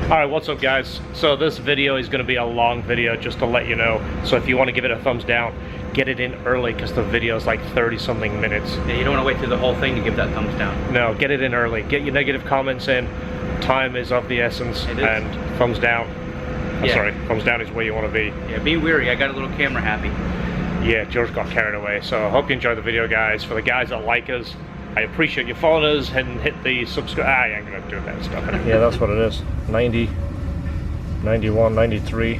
Alright, what's up guys? So this video is going to be a long video, just to let you know. So if you want to give it a thumbs down, get it in early because the video is like 30 something minutes. Yeah, you don't want to wait through the whole thing to give that thumbs down. No, get it in early. Get your negative comments in. Time is of the essence. And thumbs down. I'm sorry, thumbs down is where you want to be. Yeah, be weary. I got a little camera happy. Yeah, George got carried away. So I hope you enjoy the video, guys. For the guys that like us, I appreciate you following us and hit the subscribe. I ain't gonna do that stuff anymore. Yeah, that's what it is. 90, 91, 93,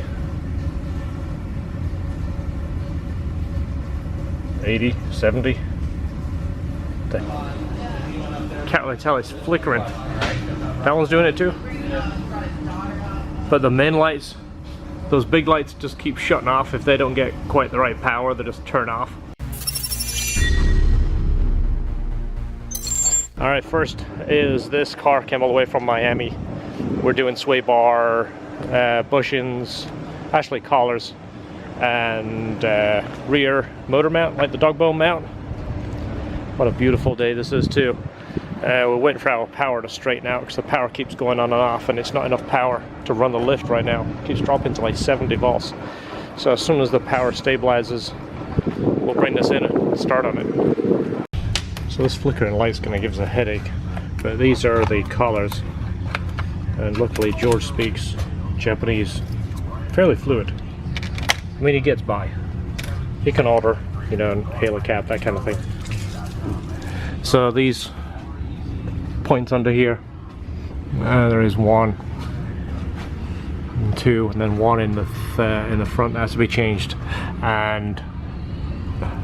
80, 70. Can't really tell, it's flickering. That one's doing it too. But the main lights, those big lights just keep shutting off. If they don't get quite the right power, they just turn off. Alright, first is this car came all the way from Miami. We're doing sway bar, bushings, actually collars, and rear motor mount, like the dog bone mount. What a beautiful day this is too. We're waiting for our power to straighten out because the power keeps going on and off, and it's not enough power to run the lift right now. It keeps dropping to like 70 volts. So as soon as the power stabilizes, we'll bring this in and start on it. So this flickering light's going to give us a headache, but these are the collars, and luckily George speaks Japanese fairly fluid. I mean, he gets by. He can order, you know, and hail a cab, that kind of thing. So these points under here, there is one and two, and then one in the front that has to be changed, and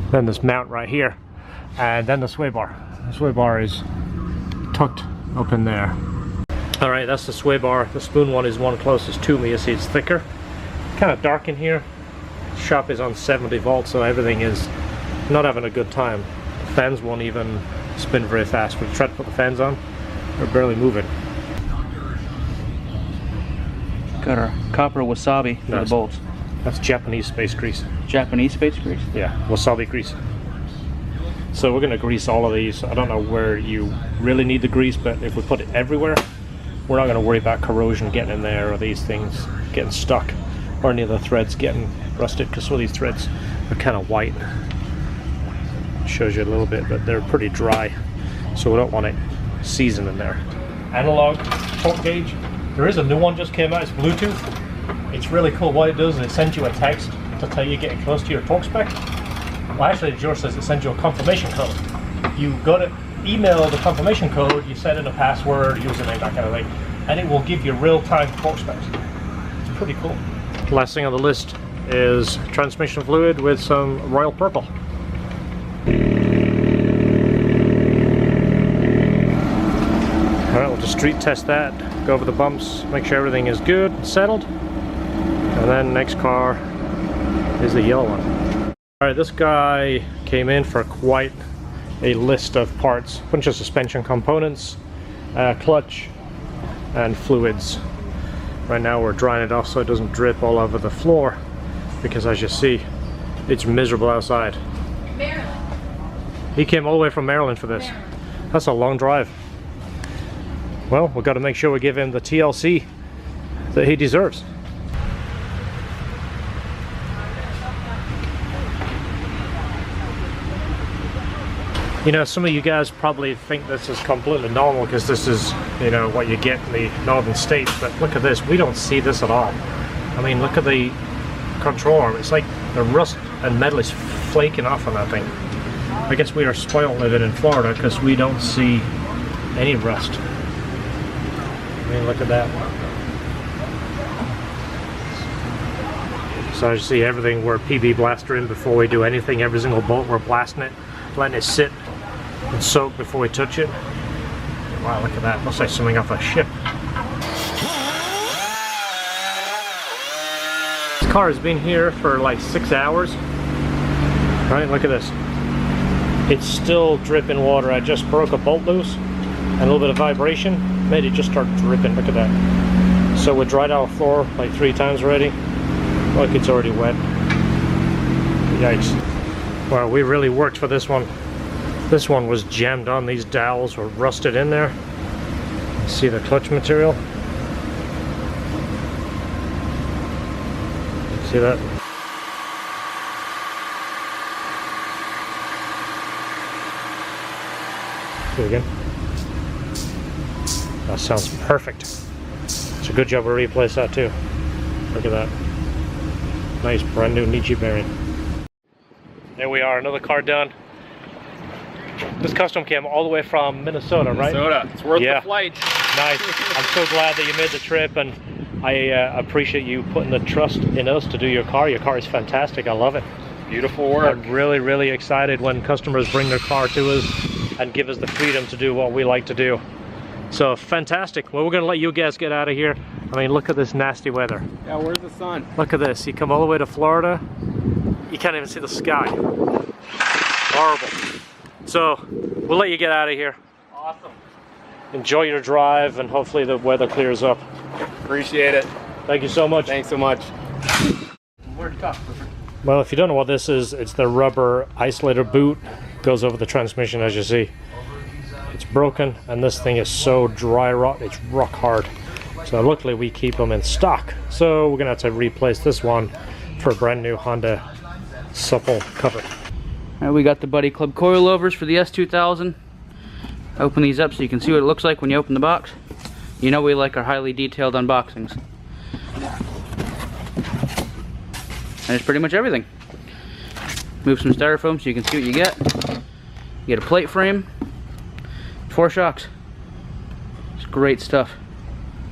then this mount right here, and then the sway bar. The sway bar is tucked up in there. Alright, that's the sway bar. The spoon one is one closest to me. You see it's thicker, kind of dark in here. Shop is on 70 volts, so everything is not having a good time. The fans won't even spin very fast. When you try to put the fans on, they're barely moving. Got our copper wasabi for the bolts. That's Japanese space grease. Japanese space grease? Yeah, wasabi grease. So we're going to grease all of these. I don't know where you really need the grease, but if we put it everywhere, we're not going to worry about corrosion getting in there, or these things getting stuck, or any of the threads getting rusted, because some of these threads are kind of white. Shows you a little bit, but they're pretty dry, so we don't want it seasoned in there. Analog torque gauge. There is a new one just came out. It's Bluetooth. It's really cool. What it does is it sends you a text to tell you getting close to your torque spec. Well, actually, George says it sends you a confirmation code. You go to email the confirmation code, you set in a password, username, that kind of thing, and it will give you real-time torque specs. It's pretty cool. Last thing on the list is transmission fluid with some royal purple. Alright, we'll just street test that, go over the bumps, make sure everything is good and settled, and then next car is the yellow one. Alright, this guy came in for quite a list of parts. A bunch of suspension components, clutch, and fluids. Right now we're drying it off so it doesn't drip all over the floor, because as you see, it's miserable outside. Maryland. He came all the way from Maryland for this. That's a long drive. Well, we've got to make sure we give him the TLC that he deserves. You know, some of you guys probably think this is completely normal because this is, you know, what you get in the northern states, but look at this. We don't see this at all. I mean, look at the control arm. It's like the rust and metal is flaking off on that thing. I guess we are spoiled living in Florida because we don't see any rust. I mean, look at that. So as you see, everything we're PB blastering before we do anything. Every single bolt we're blasting it, letting it sit and soak before we touch it. Wow, look at that. Looks like something off a ship. This car has been here for like 6 hours. Right, look at this. It's still dripping water. I just broke a bolt loose and a little bit of vibration made it just start dripping. Look at that. So we dried our floor like 3 times already. Look, it's already wet. Yikes. Well, we really worked for this one. This one was jammed on. These dowels were rusted in there. See the clutch material? See that? Do it again. That sounds perfect. It's a good job we replaced that too. Look at that. Nice brand new Nietzsche bearing. There we are, another car done. This custom came all the way from Minnesota, right? Minnesota. It's worth the flight. Nice. I'm so glad that you made the trip, and I appreciate you putting the trust in us to do your car. Your car is fantastic. I love it. Beautiful work. I'm really, really excited when customers bring their car to us and give us the freedom to do what we like to do. So fantastic. Well, we're going to let you guys get out of here. I mean, look at this nasty weather. Yeah, where's the sun? Look at this. You come all the way to Florida, you can't even see the sky. Horrible. So we'll let you get out of here. Awesome. Enjoy your drive, and hopefully the weather clears up. Appreciate it. Thank you so much. Thanks so much. Well, if you don't know what this is, it's the rubber isolator boot. Goes over the transmission, as you see. It's broken, and this thing is so dry rot, it's rock hard. So luckily we keep them in stock. So we're gonna have to replace this one for a brand new Honda supple cover. Alright, we got the Buddy Club coilovers for the S2000. Open these up so you can see what it looks like when you open the box. You know we like our highly detailed unboxings. And it's pretty much everything. Move some styrofoam so you can see what you get. You get a plate frame, 4 shocks. It's great stuff.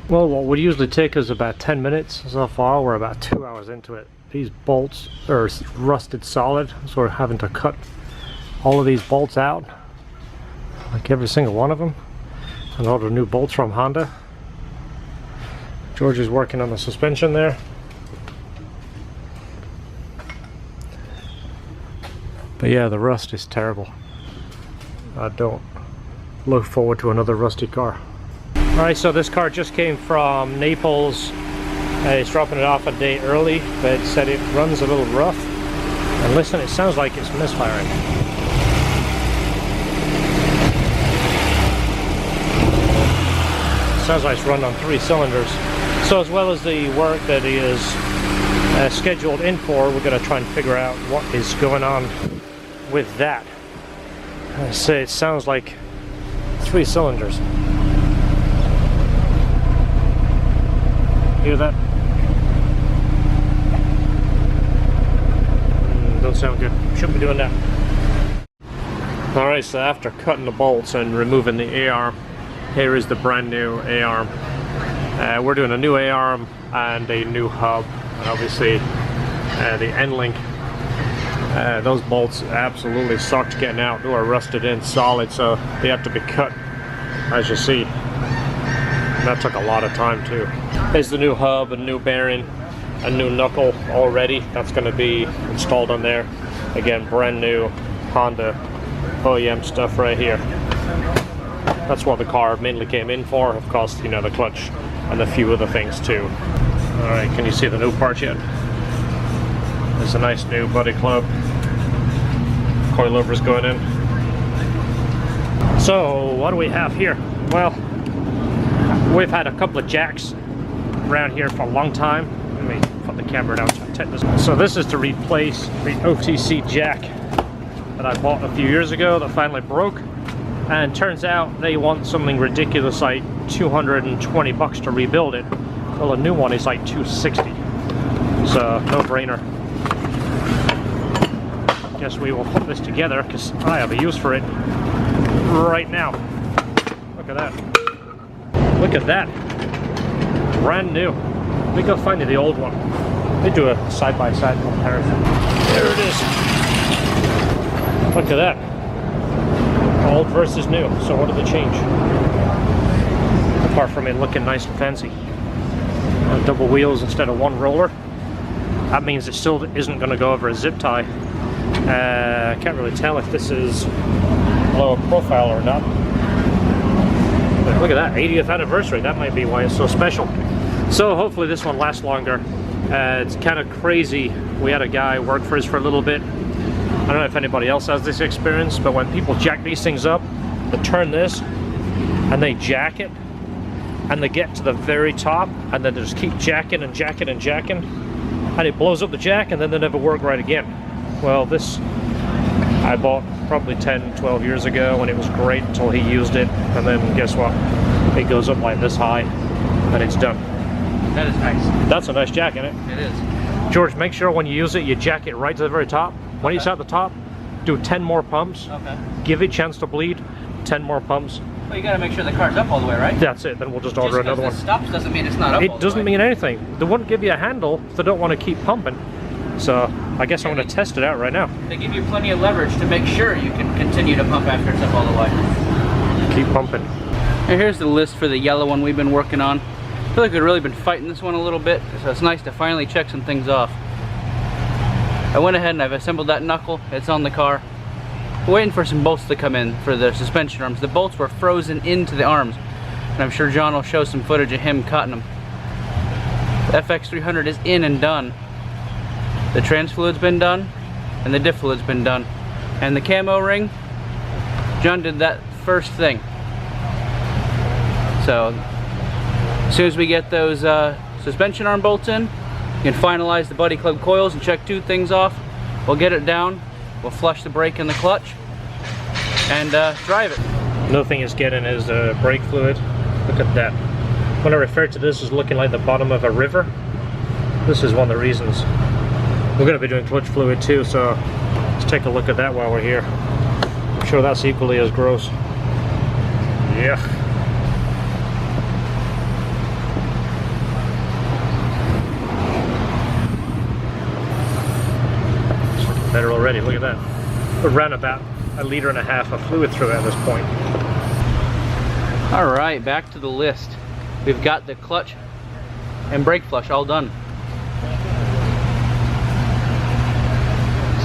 Well, what would usually take us about 10 minutes so far, we're about 2 hours into it. These bolts are rusted solid, so we're having to cut all of these bolts out, like every single one of them, and order new bolts from Honda. George is working on the suspension there. But yeah, the rust is terrible. I don't look forward to another rusty car. Alright, so this car just came from Naples. It's dropping it off a day early, but it said it runs a little rough. And listen, it sounds like it's misfiring. It sounds like it's run on 3 cylinders. So as well as the work that he is scheduled in for, we're going to try and figure out what is going on with that. I say it sounds like 3 cylinders. Hear that? Don't sound good. Shouldn't be doing that. Alright, so after cutting the bolts and removing the A-arm, here is the brand new A-arm. We're doing a new A-arm and a new hub, and obviously the end link. Those bolts absolutely sucked getting out. They were rusted in solid, so they have to be cut, as you see. And that took a lot of time too. There's the new hub, a new bearing, a new knuckle already. That's going to be installed on there. Again, brand new Honda OEM stuff right here. That's what the car mainly came in for. Of course, you know, the clutch and a few other things too. Alright, can you see the new parts yet? There's a nice new Buddy Club coilovers going in. So what do we have here? Well, we've had a couple of jacks around here for a long time. Let me put the camera down so I take this. So this is to replace the OTC jack that I bought a few years ago that finally broke. And turns out they want something ridiculous like 220 bucks to rebuild it. Well, a new one is like 260. So no brainer. Guess we will put this together because I have a use for it right now. Look at that. Look at that. Brand new. Let me go find you the old one. Let me do a side-by-side comparison. There it is. Look at that. Old versus new. So what did they change? Apart from it looking nice and fancy. Double wheels instead of one roller. That means it still isn't going to go over a zip tie. I can't really tell if this is lower profile or not. But look at that, 80th anniversary. That might be why it's so special. So hopefully this one lasts longer. It's kind of crazy. We had a guy work for us for a little bit. I don't know if anybody else has this experience, but when people jack these things up, they turn this and they jack it and they get to the very top and then they just keep jacking and jacking and jacking. and it blows up the jack, and then they never work right again. Well, this I bought probably 10, 12 years ago, and it was great until he used it, and then guess what? It goes up like this high, and it's done. That is nice. That's a nice jack, isn't it? It is. George, make sure when you use it, you jack it right to the very top. When it's at the top, do 10 more pumps. Okay. Give it a chance to bleed. 10 more pumps. Well, you gotta make sure the car's up all the way, right? That's it. Then we'll just order another one. Just because it stops doesn't mean it's not up all the way. It doesn't mean anything. They wouldn't give you a handle if they don't want to keep pumping. So I guess I'm going to test it out right now. They give you plenty of leverage to make sure you can continue to pump after it's up all the way. Keep pumping. And here's the list for the yellow one we've been working on. I feel like we've really been fighting this one a little bit, so it's nice to finally check some things off. I went ahead and I've assembled that knuckle. It's on the car. We're waiting for some bolts to come in for the suspension arms. The bolts were frozen into the arms, and I'm sure John will show some footage of him cutting them. The FX300 is in and done. The trans fluid's been done, and the diff fluid's been done. And the camo ring, John did that first thing. So, as soon as we get those suspension arm bolts in, you can finalize the Buddy Club coils and check 2 things off. We'll get it down, we'll flush the brake and the clutch, and drive it. Another thing is getting is brake fluid. Look at that. When I refer to this as looking like the bottom of a river, this is one of the reasons. We're going to be doing clutch fluid too, so let's take a look at that while we're here. I'm sure that's equally as gross. Yeah. It's looking better already, look at that. We ran about 1.5 liters of fluid through it at this point. Alright, back to the list. We've got the clutch and brake flush all done.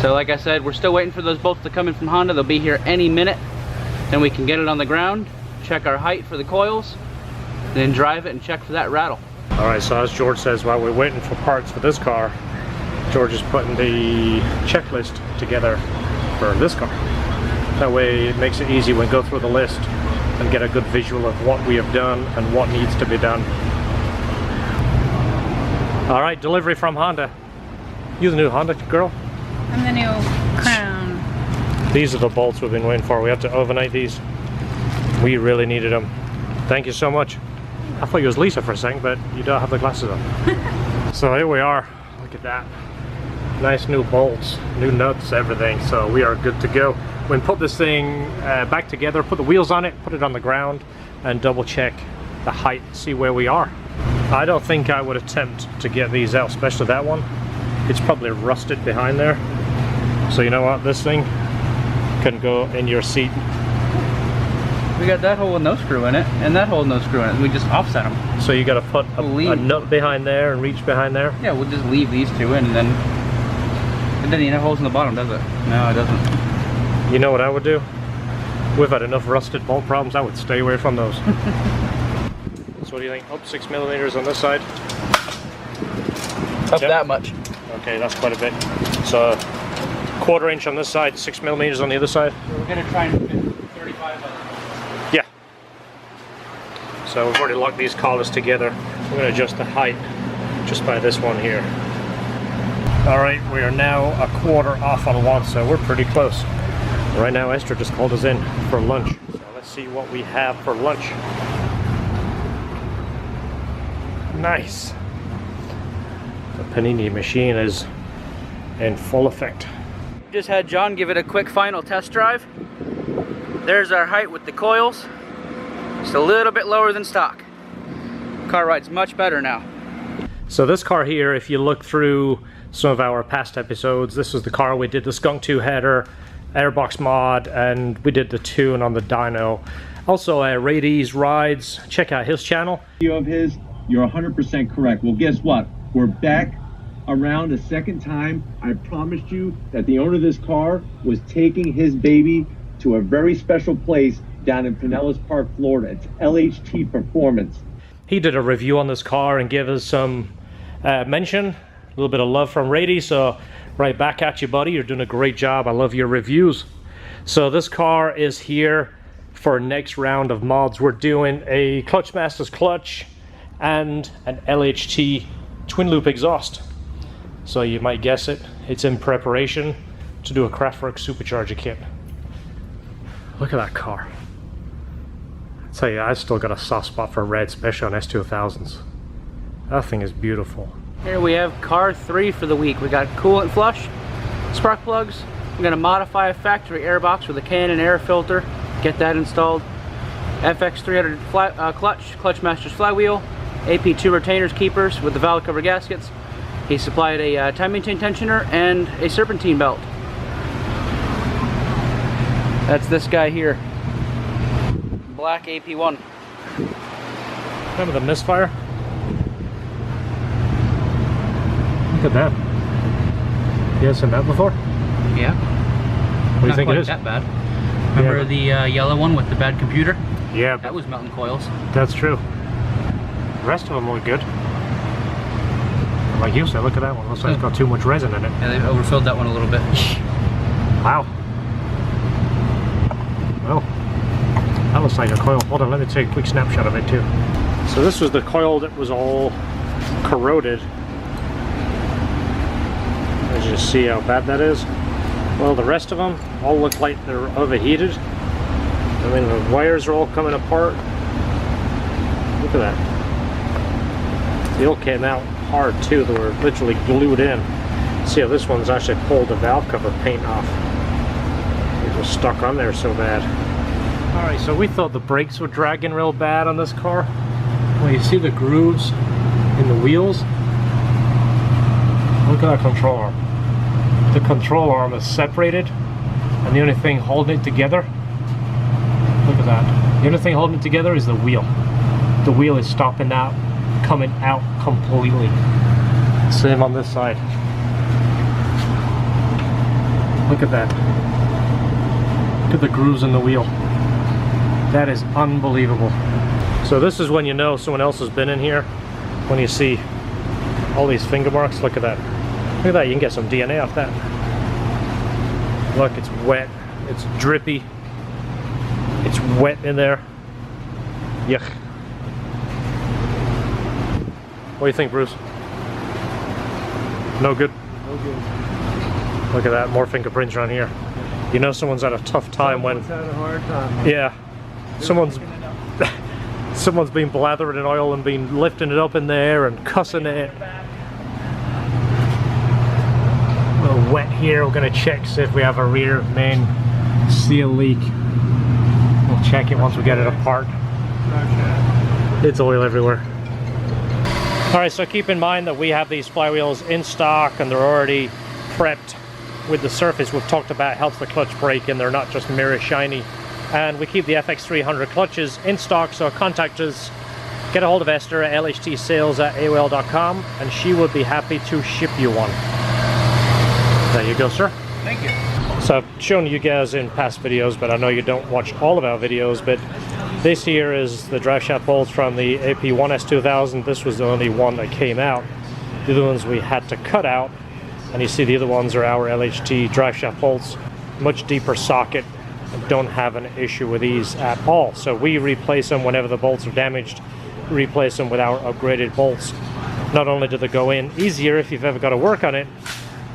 So like I said, we're still waiting for those bolts to come in from Honda. They'll be here any minute. Then we can get it on the ground, check our height for the coils, then drive it and check for that rattle. Alright, so as George says, while we're waiting for parts for this car, George is putting the checklist together for this car. That way it makes it easy when we go through the list and get a good visual of what we have done and what needs to be done. Alright, delivery from Honda. You the new Honda girl? I'm the new Crown. These are the bolts we've been waiting for. We had to overnight these. We really needed them. Thank you so much. I thought you was Lisa for a second, but you don't have the glasses on. So here we are. Look at that. Nice new bolts, new nuts, everything. So we are good to go. We can put this thing back together, put the wheels on it, put it on the ground, and double check the height, see where we are. I don't think I would attempt to get these out, especially that one. It's probably rusted behind there. So you know what, this thing can go in your seat. We got that hole with no screw in it, and that hole with no screw in it. We just offset them. So you got to put a nut behind there and reach behind there? Yeah, we'll just leave these 2 in, and then it doesn't even have holes in the bottom, does it? No, it doesn't. You know what I would do? We've had enough rusted bolt problems, I would stay away from those. So what do you think? Up 6 millimeters on this side? Up that much. Okay, that's quite a bit. So 1/4 inch on this side, 6 millimeters on the other side. So we're gonna try and fit 35 of them. Yeah. So we've already locked these collars together. We're going to adjust the height just by this one here. Alright, we are now 1/4 off on one, so we're pretty close. Right now Esther just called us in for lunch. So let's see what we have for lunch. Nice. The panini machine is in full effect. Just had John give it a quick final test drive. There's our height with the coils. Just a little bit lower than stock. Car rides much better now. So this car here, if you look through some of our past episodes, this is the car we did the Skunk 2 header, airbox mod, and we did the tune on the dyno. Also Raiti's rides, check out his channel. Of his, you're 100% correct. Well, guess what? We're back around a second time. I promised you that the owner of this car was taking his baby to a very special place down in Pinellas Park, Florida. It's LHT Performance. He did a review on this car and gave us some mention, a little bit of love from Raiti, so right back at you, buddy. You're doing a great job. I love your reviews. So this car is here for next round of mods. We're doing a Clutchmasters clutch and an LHT twin loop exhaust. So you might guess it, it's in preparation to do a Kraftwerk supercharger kit. Look at that car. I tell you, I still got a soft spot for red, especially on S2000s. That thing is beautiful. Here we have car 3 for the week. We got coolant flush, spark plugs. We're going to modify a factory airbox with a Canon air filter. Get that installed. FX300 clutch masters flywheel. Ap1 retainers keepers with the valve cover gaskets. He supplied a time maintain tensioner and a serpentine belt. That's this guy here. Black Ap1. Remember the misfire? Look at that. You ever seen that before? Yeah. What do you think it is? Not that bad. Remember the yellow one with the bad computer? Yeah. That was melting coils. That's true. The rest of them look good. Like you said, look at that one. Looks like it's got too much resin in it. Yeah, they overfilled that one a little bit. Wow. Well, that looks like a coil. Hold on, let me take a quick snapshot of it too. So this was the coil that was all corroded. As you see how bad that is. Well, the rest of them all look like they're overheated. I mean, the wires are all coming apart. Look at that. They all came out hard too. They were literally glued in. See how this one's actually pulled the valve cover paint off. It was stuck on there so bad. Alright, so we thought the brakes were dragging real bad on this car. Well, you see the grooves in the wheels? Look at that control arm. The control arm is separated, and the only thing holding it together, look at that. The only thing holding it together is the wheel. The wheel is stopping out, coming out completely. Same on this side. Look at that. Look at the grooves in the wheel. That is unbelievable. So this is when you know someone else has been in here. When you see all these finger marks, look at that. Look at that, you can get some DNA off that. Look, it's wet, it's drippy, it's wet in there. Yuck. What do you think, Bruce? No good? No good. Look at that, more fingerprints around here. You know someone's had a tough time when... Someone's had a hard time. Yeah. Someone's been blathering in oil and been lifting it up in there and cussing it. A little wet here. We're going to check, see if we have a rear main seal leak. We'll check it once we get it apart. It's oil everywhere. Alright, so keep in mind that we have these flywheels in stock and they're already prepped with the surface we've talked about. Helps the clutch brake and they're not just mirror shiny. And we keep the FX300 clutches in stock, so contact us. Get a hold of Esther at lhtsales@aol.com and she would be happy to ship you one. There you go, sir. Thank you. So I've shown you guys in past videos, but I know you don't watch all of our videos, but this here is the Driveshaft Bolts from the Ap1 S2000. This was the only one that came out. The other ones we had to cut out, and you see the other ones are our LHT Driveshaft Bolts. Much deeper socket. Don't have an issue with these at all. So we replace them whenever the bolts are damaged, replace them with our upgraded bolts. Not only do they go in easier if you've ever got to work on it,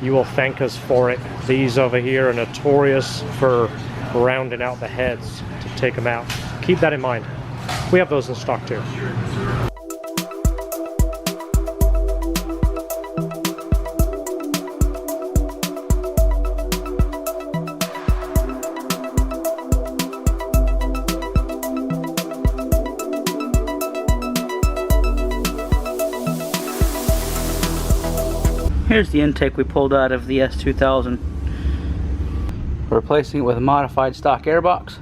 you will thank us for it. These over here are notorious for rounding out the heads to take them out. Keep that in mind. We have those in stock too. Here's the intake we pulled out of the S2000. We're replacing it with a modified stock airbox.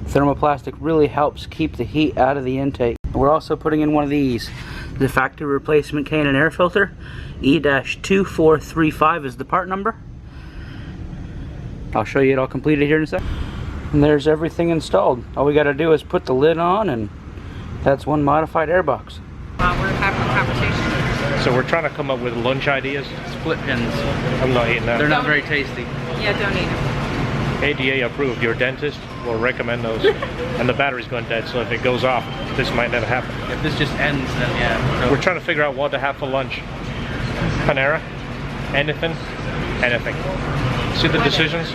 Thermoplastic really helps keep the heat out of the intake. We're also putting in one of these. The factory replacement Canon air filter. E-2435 is the part number. I'll show you it all completed here in a sec. And there's everything installed. All we got to do is put the lid on and that's one modified airbox. We're having a conversation. So we're trying to come up with lunch ideas. Split pins. I'm not eating that. They're not very tasty. Yeah, don't eat them. ADA approved. Your dentist will recommend those. And the battery's going dead, so if it goes off, this might never happen. If this just ends, then yeah. So We're trying to figure out what to have for lunch. Panera? anything. See the decisions?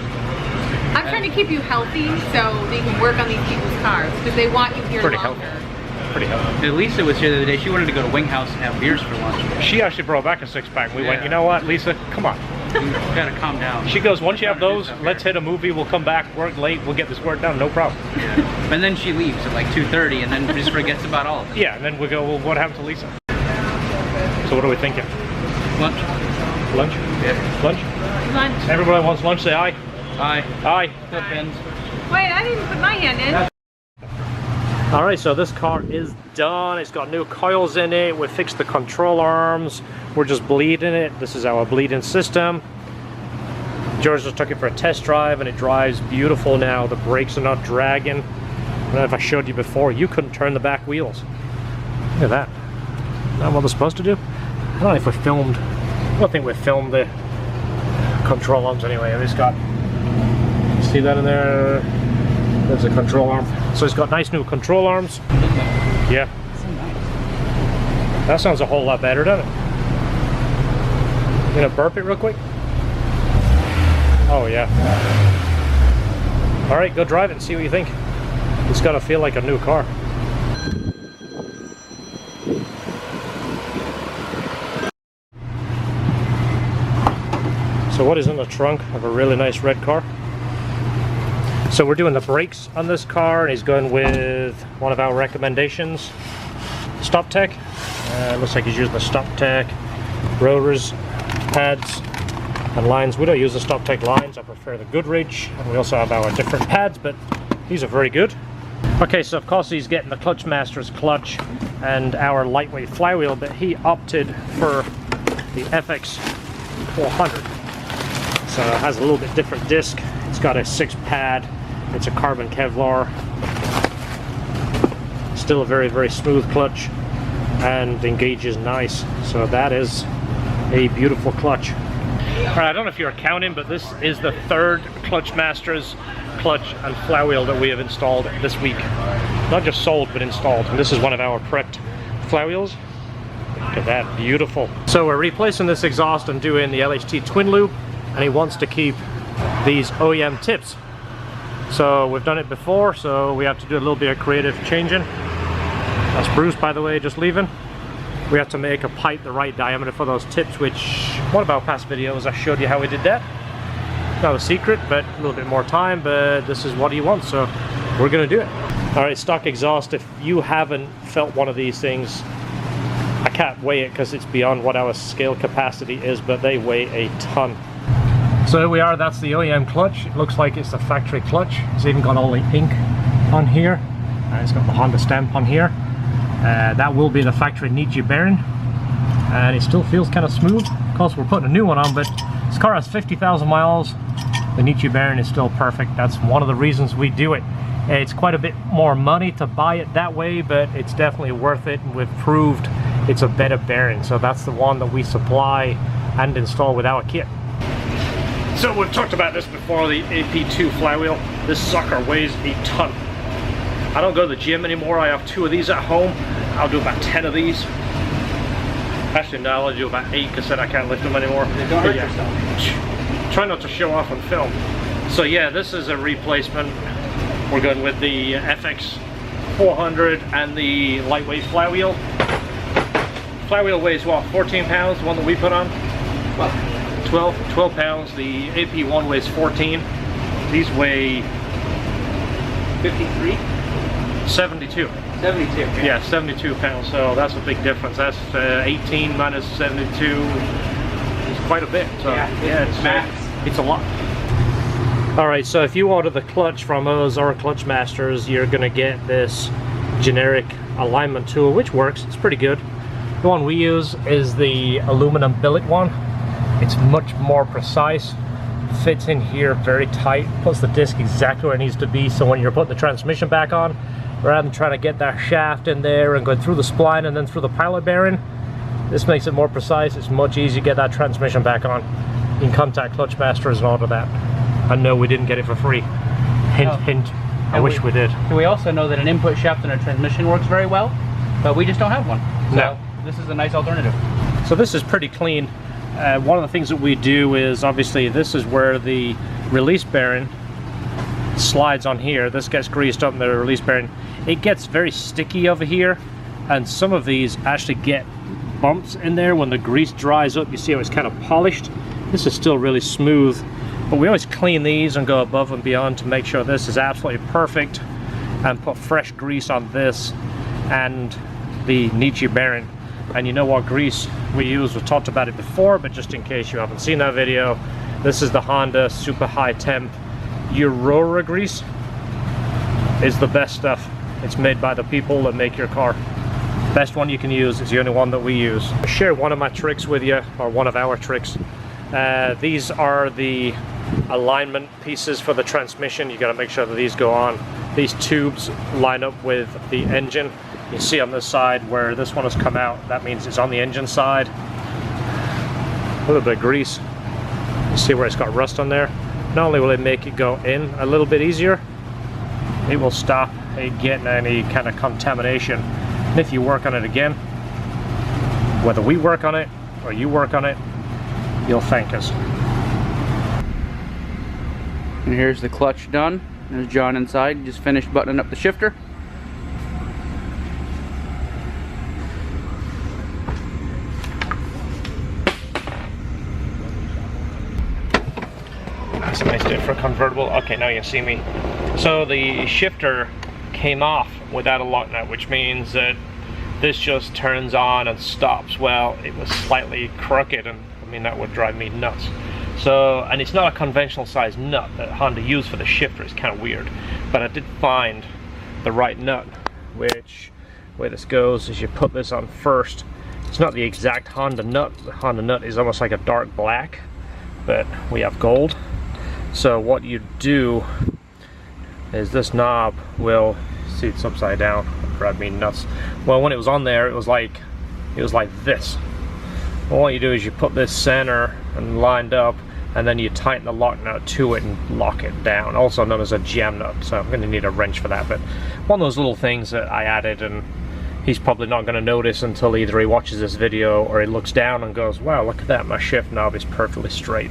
I'm trying to keep you healthy so they can work on these people's cars because they want you here Pretty longer. Pretty healthy. Lisa was here the other day. She wanted to go to Wing House and have beers for lunch. She actually brought back a 6-pack. We went, Yeah. you know what, Lisa, come on. You gotta calm down. She goes, once you have those, Okay. let's hit a movie, we'll come back, work late, we'll get this work done, no problem. Yeah. And then she leaves at like 2:30 and then just forgets about all of it. Yeah, and then we go, well, what happened to Lisa? So what are we thinking? Lunch? Lunch? Yeah. Lunch? Lunch. Everybody wants lunch, say aye. Aye. Aye. Flip ends. Wait, I didn't put my hand in. Alright, so this car is done. It's got new coils in it. We fixed the control arms. We're just bleeding it. This is our bleeding system. George just took it for a test drive and it drives beautiful now. The brakes are not dragging. I don't know if I showed you before, you couldn't turn the back wheels. Look at that. Isn't that what they're supposed to do? I don't know if we filmed. I don't think we filmed the control arms anyway. It's got, see that in there? There's a control arm. So it's got nice new control arms. Yeah. So nice. That sounds a whole lot better, doesn't it? You gonna burp it real quick? Oh yeah. Alright, go drive it and see what you think. It's gotta feel like a new car. So what is in the trunk of a really nice red car? So we're doing the brakes on this car and he's going with one of our recommendations, Stop Tech. Looks like he's using the Stop Tech rotors, pads and lines. We don't use the Stop Tech lines, I prefer the Goodrich, and we also have our different pads, but these are very good. Okay, so of course he's getting the Clutch Master's clutch and our lightweight flywheel, but he opted for the FX 400. So it has a little bit different disc. It's got a 6-pad. It's a carbon Kevlar. Still a very, very smooth clutch and engages nice. So that is a beautiful clutch. All right, I don't know if you're counting, but this is the 3rd Clutch Masters clutch and flywheel that we have installed this week. Not just sold, but installed. And this is one of our prepped flywheels. Look at that, beautiful. So we're replacing this exhaust and doing the LHT twin loop, and he wants to keep these OEM tips. So we've done it before, so we have to do a little bit of creative changing. That's Bruce, by the way, just leaving. We have to make a pipe the right diameter for those tips, which one of our past videos I showed you how we did that. Not a secret, but a little bit more time, but this is what he wants, so we're gonna do it. All right, stock exhaust, if you haven't felt one of these things, I can't weigh it because it's beyond what our scale capacity is, but they weigh a ton. So here we are, that's the OEM clutch. It looks like it's the factory clutch. It's even got all the ink on here. And it's got the Honda stamp on here. That will be the factory Nietzsche bearing. And it still feels kind of smooth. Of course, we're putting a new one on, but this car has 50,000 miles. The Nietzsche bearing is still perfect. That's one of the reasons we do it. It's quite a bit more money to buy it that way, but it's definitely worth it. And we've proved it's a better bearing. So that's the one that we supply and install with our kit. So we've talked about this before, the Ap1 flywheel. This sucker weighs a ton. I don't go to the gym anymore. I have 2 of these at home. I'll do about 10 of these. Actually, no, I'll do about 8 because then I can't lift them anymore. Don't hurt yourself. Try not to show off on film. So yeah, this is a replacement. We're going with the FX 400 and the lightweight flywheel. Flywheel weighs what, 14 pounds, the one that we put on? 12 pounds. The Ap1 weighs 14. These weigh 53? 72. 72. Yeah, 72 pounds. So that's a big difference. That's 18 minus 72. It's quite a bit. So yeah, it's a lot. All right, so if you order the clutch from us or Clutch Masters, you're gonna get this generic alignment tool, which works. It's pretty good. The one we use is the aluminum billet one. It's much more precise, fits in here very tight, puts the disc exactly where it needs to be, so when you're putting the transmission back on, rather than trying to get that shaft in there and going through the spline and then through the pilot bearing, this makes it more precise. It's much easier to get that transmission back on. You can contact Clutch Masters and order that. I know we didn't get it for free. Hint, hint. I wish we did. We also know that an input shaft in a transmission works very well, but we just don't have one. So No. this is a nice alternative. So this is pretty clean. one of the things that we do is, obviously this is where the release bearing slides on here. This gets greased up in the release bearing. It gets very sticky over here, and some of these actually get bumps in there when the grease dries up. You see how it's kind of polished. This is still really smooth, but we always clean these and go above and beyond to make sure this is absolutely perfect, and put fresh grease on this and the Nietzsche bearing. And you know what grease we use? We've talked about it before, but just in case you haven't seen that video, this is the Honda super high temp Aurora grease. Is the best stuff. It's made by the people that make your car. Best one you can use. It's the only one that we use. I'll share one of my tricks with you, or one of our tricks. These are the alignment pieces for the transmission. You got to make sure that these go on. These tubes line up with the engine. You see on this side where this one has come out, that means it's on the engine side. A little bit of grease. You see where it's got rust on there? Not only will it make it go in a little bit easier, it will stop it getting any kind of contamination. And if you work on it again, whether we work on it or you work on it, you'll thank us. And here's the clutch done. There's John inside, just finished buttoning up the shifter. That's a nice day for a convertible. Okay, now you see me. So the shifter came off without a lock nut, which means that this just turns on and stops. Well, it was slightly crooked, and I mean that would drive me nuts. So, and it's not a conventional size nut that Honda used for the shifter. It's kind of weird, but I did find the right nut. Which way this goes is you put this on first. It's not the exact Honda nut. The Honda nut is almost like a dark black, but we have gold. So what you do is this knob will, see it's upside down, it'll drive me nuts. Well, when it was on there, it was like this. Well, what you do is you put this center and lined up, and then you tighten the lock nut to it and lock it down, also known as a jam nut. So I'm going to need a wrench for that, but one of those little things that I added, and he's probably not going to notice until either he watches this video or he looks down and goes, wow, look at that, my shift knob is perfectly straight.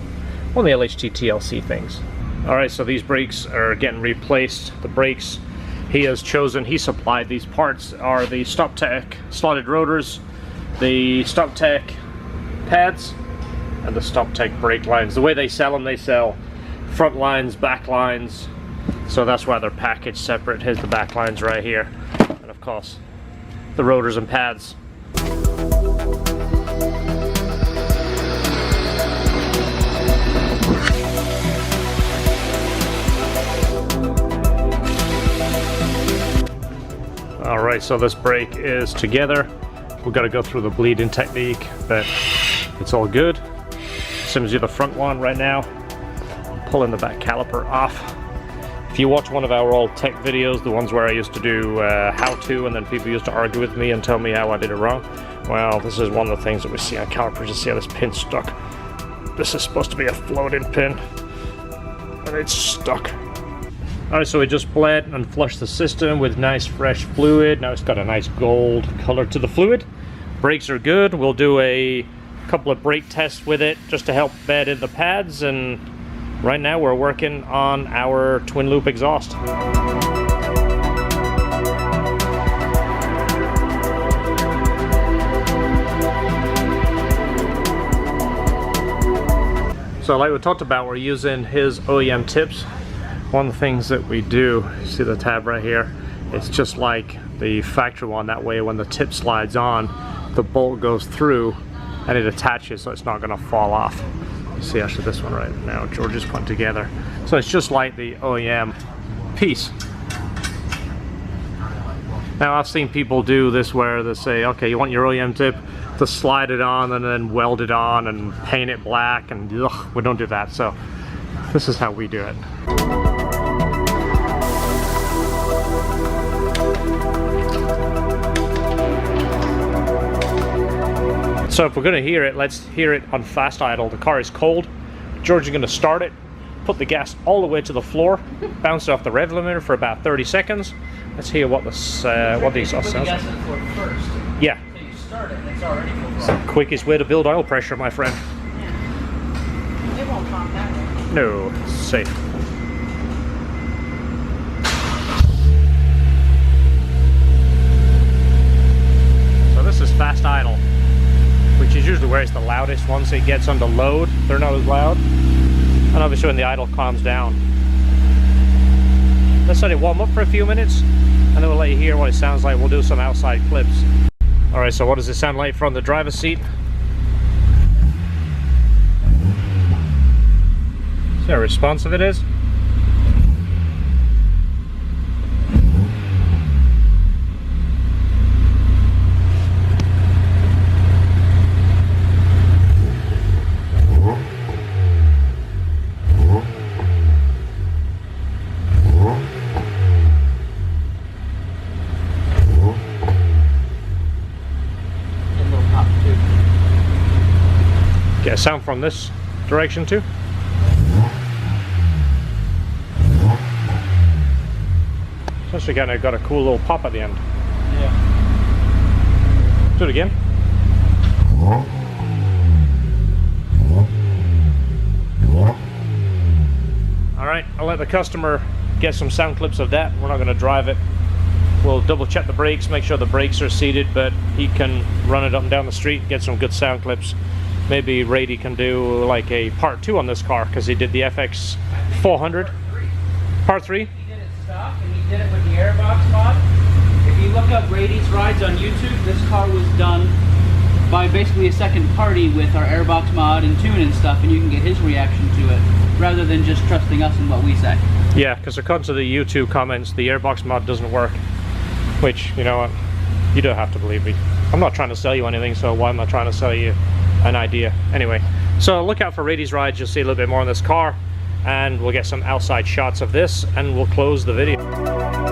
One of the LHT TLC things. Alright, so these brakes are getting replaced. The brakes he has chosen, he supplied these parts, are the StopTech slotted rotors, the StopTech pads, and the StopTech brake lines. The way they sell front lines, back lines, so that's why they're packaged separate. Here's the back lines right here, and of course the rotors and pads. Alright, so this brake is together. We've got to go through the bleeding technique, but it's all good. Same as the front one right now. I'm pulling the back caliper off. If you watch one of our old tech videos, the ones where I used to do how-to, and then people used to argue with me and tell me how I did it wrong, well, this is one of the things that we see on calipers. You see how this pin's stuck. This is supposed to be a floating pin, and it's stuck. Alright, so we just bled and flushed the system with nice fresh fluid. Now it's got a nice gold color to the fluid. Brakes are good. We'll do a couple of brake tests with it just to help bed in the pads, and right now we're working on our twin loop exhaust. So like we talked about, we're using his OEM tips. One of the things that we do, you see the tab right here, it's just like the factory one. That way when the tip slides on, the bolt goes through and it attaches, so it's not going to fall off. You see actually this one right now, George is putting together. So it's just like the OEM piece. Now I've seen people do this where they say, okay, you want your OEM tip to slide it on and then weld it on and paint it black, and ugh, we don't do that. So this is how we do it. So if we're going to hear it, let's hear it on fast idle. The car is cold. George is going to start it, put the gas all the way to the floor, bounce it off the rev limiter for about 30 seconds. Let's hear what this what the exhaust sounds like. First. Yeah. So you start it, it's already full. It's the quickest way to build oil pressure, my friend. No, it's safe. So this is fast idle, which is usually where it's the loudest. Once it gets under load, they're not as loud. And obviously when the idle calms down. Let's let it warm up for a few minutes, and then we'll let you hear what it sounds like. We'll do some outside clips. Alright, so what does it sound like from the driver's seat? See how responsive it is? Get a sound from this direction too. It's actually kind of got a cool little pop at the end. Yeah. Do it again. Alright, I'll let the customer get some sound clips of that. We're not going to drive it. We'll double check the brakes, make sure the brakes are seated, but he can run it up and down the street, get some good sound clips. Maybe Raiti can do like a part 2 on this car, because he did the FX 400. Part 3? He did it stock, and he did it with the airbox mod. If you look up Raiti's rides on YouTube, this car was done by basically a second party with our airbox mod and tune and stuff, and you can get his reaction to it, rather than just trusting us and what we say. Yeah, because according to the YouTube comments, the airbox mod doesn't work. Which, you know what, you don't have to believe me. I'm not trying to sell you anything, so why am I trying to sell you an idea? Anyway, so look out for Raiti's rides. You'll see a little bit more on this car, and we'll get some outside shots of this, and we'll close the video.